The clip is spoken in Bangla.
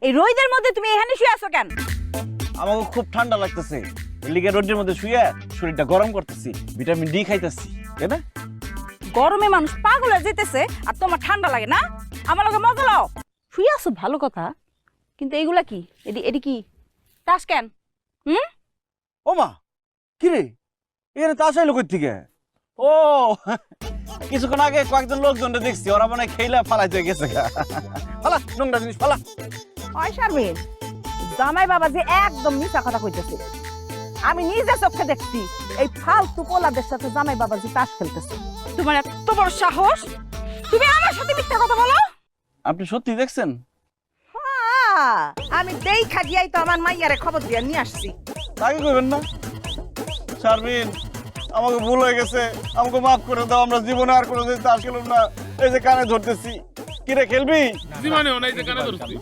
এই রোদের মধ্যে তুমি এখানে শুয়ে আছো কেন? আমাকে খুব ঠান্ডা লাগতেছে, লিগে রোদের মধ্যে শুয়ে শরীরটা গরম করতেছি, ভিটামিন ডি খাইতেছি, তাই না? গরমে মানুষ পাগল হয়ে যেতেছে আর তোমার ঠান্ডা লাগে না? আমার লগে মজা লাও। শুয়ে আছো ভালো কথা, কিন্তু এইগুলা কি? এডি কি তাস কেন? ও মা, কি রে এখানে তাস আইলো কই থেকে? ও কিছুক্ষণ আগে কয়েকজন লোকজনকে দেখছি, ওরা মনে হয় খেইলা ফালাইতে গেছে গা। ফালা নোংরা জিনিস ফালা। ওই শারমিন, জামাই বাবা যে একদম মিছা কথা কইতেছে। আমি নিজে চোখে দেখছি এই ফালতু পোলাদের সাথে জামাই বাবা যে তাস খেলতেছে। তোমার এত বড় সাহস, তুমি আমার সাথে মিথ্যা কথা বলো? আপনি সত্যি দেখছেন? আমি দেখা গিয়াই তো আমার মাইয়ারে খবর দিয়া নিয়ে আসছি। তাকে কইবেন না। শারমিন, আমাকে ভুল হয়ে গেছে, আমাকে মাফ করে দাও, আমরা জীবনে আর কোনোদিন তাস খেলব না। এই যে কানে ধরতেছি, কিরে খেলবি? জীবনে অনেক কানে ধরছি।